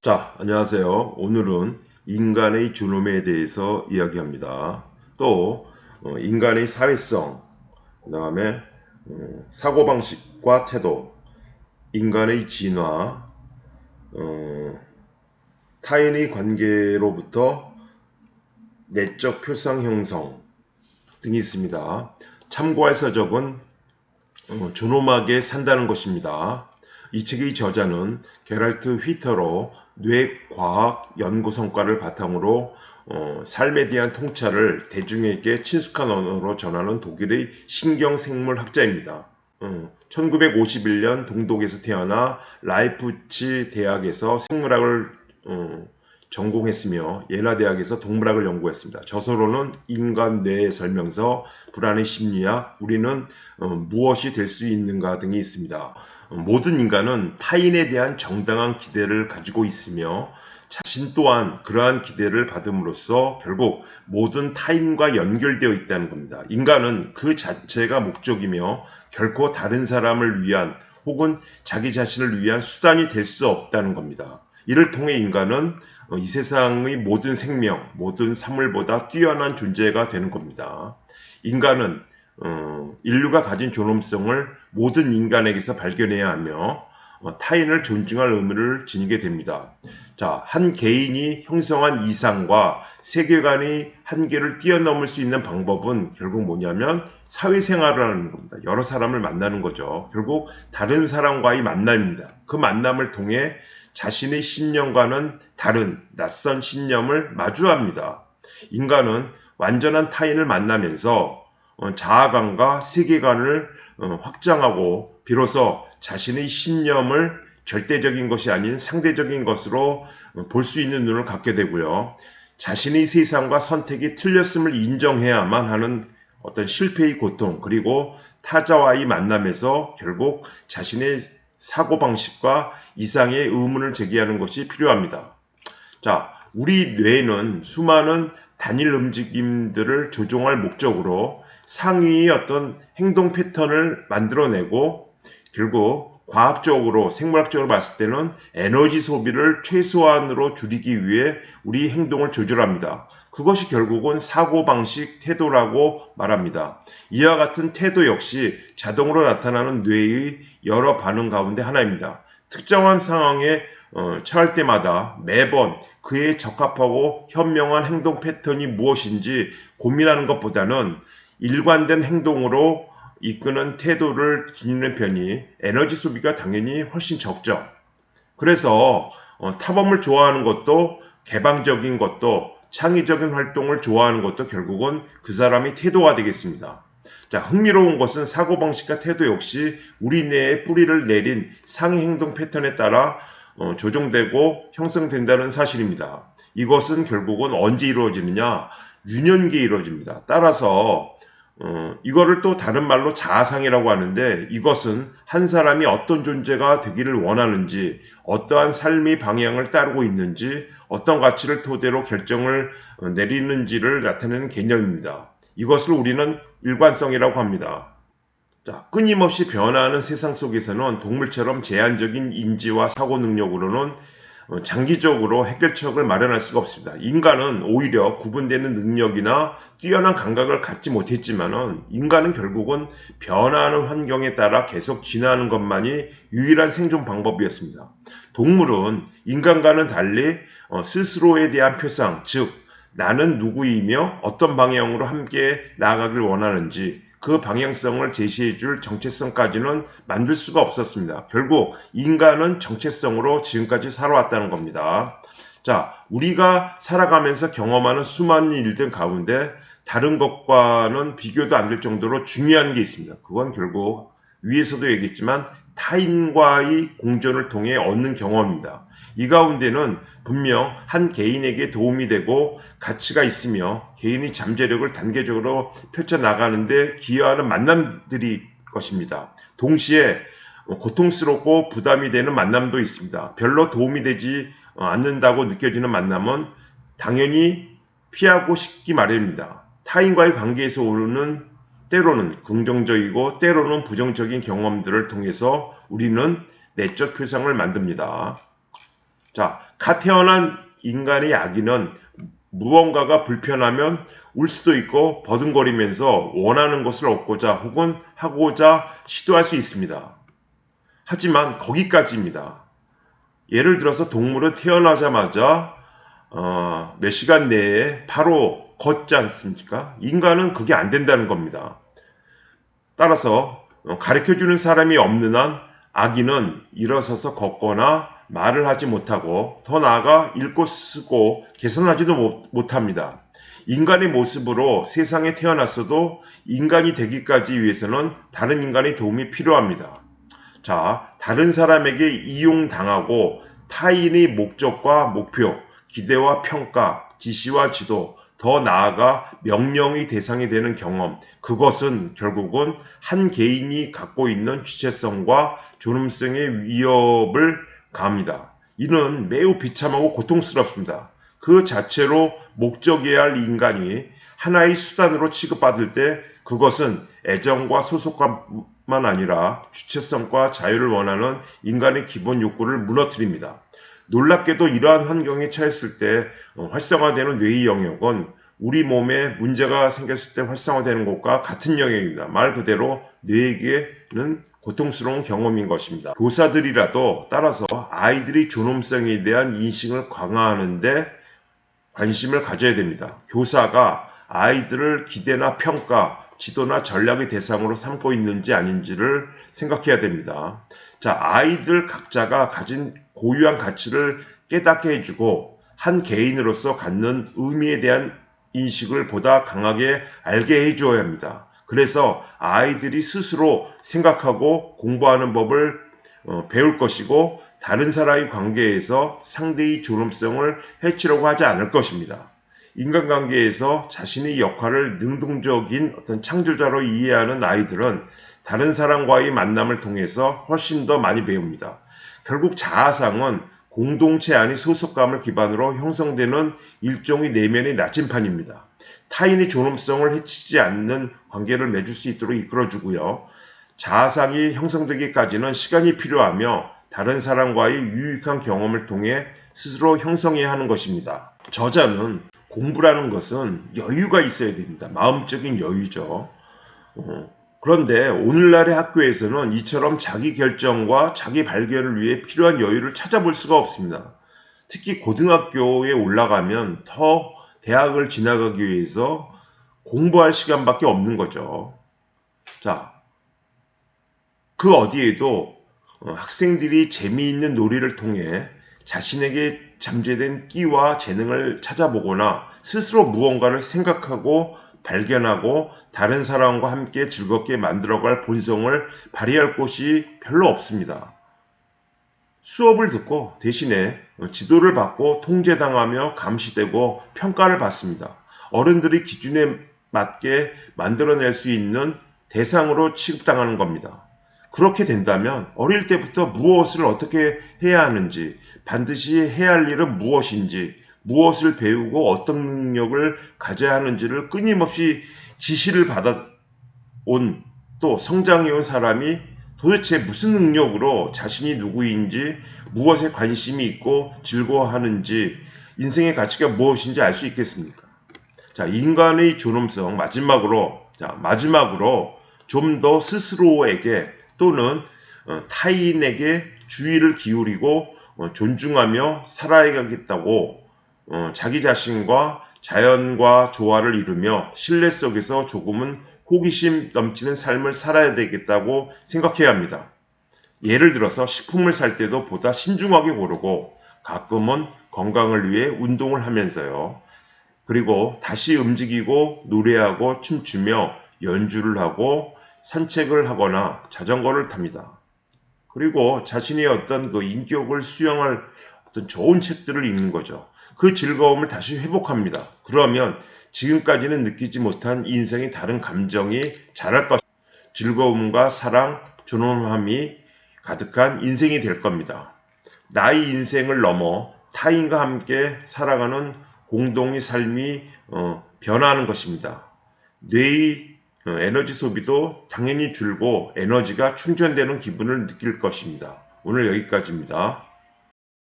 자, 안녕하세요. 오늘은 인간의 존엄에 대해서 이야기합니다. 또 인간의 사회성, 그 다음에 사고방식과 태도, 인간의 진화, 어, 타인의 관계로부터 내적 표상 형성 등이 있습니다. 참고할 서적은 존엄하게 산다는 것입니다. 이 책의 저자는 게랄트 휘터로 뇌과학 연구 성과를 바탕으로 삶에 대한 통찰을 대중에게 친숙한 언어로 전하는 독일의 신경생물학자입니다. 1951년 동독에서 태어나 라이프치 대학에서 생물학을 전공했으며 예나 대학에서 동물학을 연구했습니다. 저서로는 인간 뇌의 설명서, 불안의 심리학, 우리는 무엇이 될 수 있는가 등이 있습니다. 모든 인간은 타인에 대한 정당한 기대를 가지고 있으며 자신 또한 그러한 기대를 받음으로써 결국 모든 타인과 연결되어 있다는 겁니다. 인간은 그 자체가 목적이며 결코 다른 사람을 위한 혹은 자기 자신을 위한 수단이 될 수 없다는 겁니다. 이를 통해 인간은 이 세상의 모든 생명, 모든 사물보다 뛰어난 존재가 되는 겁니다. 인간은 인류가 가진 존엄성을 모든 인간에게서 발견해야 하며 타인을 존중할 의무를 지니게 됩니다. 자, 한 개인이 형성한 이상과 세계관의 한계를 뛰어넘을 수 있는 방법은 결국 뭐냐면 사회생활을 하는 겁니다. 여러 사람을 만나는 거죠. 결국 다른 사람과의 만남입니다. 그 만남을 통해 자신의 신념과는 다른 낯선 신념을 마주합니다. 인간은 완전한 타인을 만나면서 자아관과 세계관을 확장하고 비로소 자신의 신념을 절대적인 것이 아닌 상대적인 것으로 볼 수 있는 눈을 갖게 되고요. 자신의 세상과 선택이 틀렸음을 인정해야만 하는 어떤 실패의 고통, 그리고 타자와의 만남에서 결국 자신의 사고방식과 이상의 의문을 제기하는 것이 필요합니다. 자, 우리 뇌는 수많은 단일 움직임들을 조종할 목적으로 상위의 어떤 행동 패턴을 만들어내고 결국 과학적으로 생물학적으로 봤을 때는 에너지 소비를 최소한으로 줄이기 위해 우리 행동을 조절합니다. 그것이 결국은 사고방식 태도라고 말합니다. 이와 같은 태도 역시 자동으로 나타나는 뇌의 여러 반응 가운데 하나입니다. 특정한 상황에 처할 때마다 매번 그에 적합하고 현명한 행동 패턴이 무엇인지 고민하는 것보다는 일관된 행동으로 이끄는 태도를 지니는 편이 에너지 소비가 당연히 훨씬 적죠. 그래서 탐험을 좋아하는 것도 개방적인 것도 창의적인 활동을 좋아하는 것도 결국은 그 사람의 태도가 되겠습니다. 자, 흥미로운 것은 사고방식과 태도 역시 우리 뇌에 뿌리를 내린 상위 행동 패턴에 따라 조정되고 형성된다는 사실입니다. 이것은 결국은 언제 이루어지느냐? 유년기에 이루어집니다. 따라서 이거를 또 다른 말로 자아상이라고 하는데 이것은 한 사람이 어떤 존재가 되기를 원하는지, 어떠한 삶의 방향을 따르고 있는지, 어떤 가치를 토대로 결정을 내리는지를 나타내는 개념입니다. 이것을 우리는 일관성이라고 합니다. 자, 끊임없이 변화하는 세상 속에서는 동물처럼 제한적인 인지와 사고 능력으로는 장기적으로 해결책을 마련할 수가 없습니다. 인간은 오히려 구분되는 능력이나 뛰어난 감각을 갖지 못했지만은 인간은 결국은 변화하는 환경에 따라 계속 진화하는 것만이 유일한 생존 방법이었습니다. 동물은 인간과는 달리 스스로에 대한 표상, 즉 나는 누구이며 어떤 방향으로 함께 나아가길 원하는지 그 방향성을 제시해줄 정체성까지는 만들 수가 없었습니다. 결국 인간은 정체성으로 지금까지 살아왔다는 겁니다. 자, 우리가 살아가면서 경험하는 수많은 일들 가운데 다른 것과는 비교도 안 될 정도로 중요한 게 있습니다. 그건 결국 위에서도 얘기했지만 타인과의 공존을 통해 얻는 경험입니다. 이 가운데는 분명 한 개인에게 도움이 되고 가치가 있으며 개인의 잠재력을 단계적으로 펼쳐나가는데 기여하는 만남들이 것입니다. 동시에 고통스럽고 부담이 되는 만남도 있습니다. 별로 도움이 되지 않는다고 느껴지는 만남은 당연히 피하고 싶기 마련입니다. 타인과의 관계에서 오르는 때로는 긍정적이고 때로는 부정적인 경험들을 통해서 우리는 내적 표상을 만듭니다. 자, 갓 태어난 인간의 아기는 무언가가 불편하면 울 수도 있고 버둥거리면서 원하는 것을 얻고자 혹은 하고자 시도할 수 있습니다. 하지만 거기까지입니다. 예를 들어서 동물은 태어나자마자 몇 시간 내에 바로 걷지 않습니까? 인간은 그게 안 된다는 겁니다. 따라서 가르쳐주는 사람이 없는 한 아기는 일어서서 걷거나 말을 하지 못하고 더 나아가 읽고 쓰고 계산하지도 못합니다. 인간의 모습으로 세상에 태어났어도 인간이 되기까지 위해서는 다른 인간의 도움이 필요합니다. 자, 다른 사람에게 이용당하고 타인의 목적과 목표, 기대와 평가, 지시와 지도, 더 나아가 명령의 대상이 되는 경험, 그것은 결국은 한 개인이 갖고 있는 주체성과 존엄성의 위협을 가합니다. 이는 매우 비참하고 고통스럽습니다. 그 자체로 목적이어야 할 인간이 하나의 수단으로 취급받을 때 그것은 애정과 소속감만 아니라 주체성과 자유를 원하는 인간의 기본 욕구를 무너뜨립니다. 놀랍게도 이러한 환경에 처했을 때 활성화되는 뇌의 영역은 우리 몸에 문제가 생겼을 때 활성화되는 것과 같은 영역입니다. 말 그대로 뇌에게는 고통스러운 경험인 것입니다. 교사들이라도 따라서 아이들이 존엄성에 대한 인식을 강화하는데 관심을 가져야 됩니다. 교사가 아이들을 기대나 평가, 지도나 전략의 대상으로 삼고 있는지 아닌지를 생각해야 됩니다. 자, 아이들 각자가 가진 고유한 가치를 깨닫게 해주고 한 개인으로서 갖는 의미에 대한 인식을 보다 강하게 알게 해주어야 합니다. 그래서 아이들이 스스로 생각하고 공부하는 법을 배울 것이고 다른 사람의 관계에서 상대의 존엄성을 해치려고 하지 않을 것입니다. 인간관계에서 자신의 역할을 능동적인 어떤 창조자로 이해하는 아이들은 다른 사람과의 만남을 통해서 훨씬 더 많이 배웁니다. 결국 자아상은 공동체 안의 소속감을 기반으로 형성되는 일종의 내면의 나침판입니다. 타인의 존엄성을 해치지 않는 관계를 맺을 수 있도록 이끌어주고요. 자아상이 형성되기까지는 시간이 필요하며 다른 사람과의 유익한 경험을 통해 스스로 형성해야 하는 것입니다. 저자는 공부라는 것은 여유가 있어야 됩니다. 마음적인 여유죠. 그런데 오늘날의 학교에서는 이처럼 자기 결정과 자기 발견을 위해 필요한 여유를 찾아볼 수가 없습니다. 특히 고등학교에 올라가면 더 대학을 지나가기 위해서 공부할 시간밖에 없는 거죠. 자, 그 어디에도 학생들이 재미있는 놀이를 통해 자신에게 잠재된 끼와 재능을 찾아보거나 스스로 무언가를 생각하고 발견하고 다른 사람과 함께 즐겁게 만들어갈 본성을 발휘할 곳이 별로 없습니다. 수업을 듣고 대신에 지도를 받고 통제당하며 감시되고 평가를 받습니다. 어른들이 기준에 맞게 만들어낼 수 있는 대상으로 취급당하는 겁니다. 그렇게 된다면 어릴 때부터 무엇을 어떻게 해야 하는지, 반드시 해야 할 일은 무엇인지, 무엇을 배우고 어떤 능력을 가져야 하는지를 끊임없이 지시를 받아온 또 성장해온 사람이 도대체 무슨 능력으로 자신이 누구인지, 무엇에 관심이 있고 즐거워하는지, 인생의 가치가 무엇인지 알 수 있겠습니까? 자, 인간의 존엄성 마지막으로 좀 더 스스로에게 또는 타인에게 주의를 기울이고 존중하며 살아야겠다고 자기 자신과 자연과 조화를 이루며 신뢰 속에서 조금은 호기심 넘치는 삶을 살아야 되겠다고 생각해야 합니다. 예를 들어서 식품을 살 때도 보다 신중하게 고르고 가끔은 건강을 위해 운동을 하면서요. 그리고 다시 움직이고 노래하고 춤추며 연주를 하고 산책을 하거나 자전거를 탑니다. 그리고 자신의 어떤 그 인격을 수용할 어떤 좋은 책들을 읽는 거죠. 그 즐거움을 다시 회복합니다. 그러면 지금까지는 느끼지 못한 인생의 다른 감정이 자랄 것입니다. 즐거움과 사랑, 존엄함이 가득한 인생이 될 겁니다. 나의 인생을 넘어 타인과 함께 살아가는 공동의 삶이 변화하는 것입니다. 뇌의 에너지 소비도 당연히 줄고 에너지가 충전되는 기분을 느낄 것입니다. 오늘 여기까지입니다.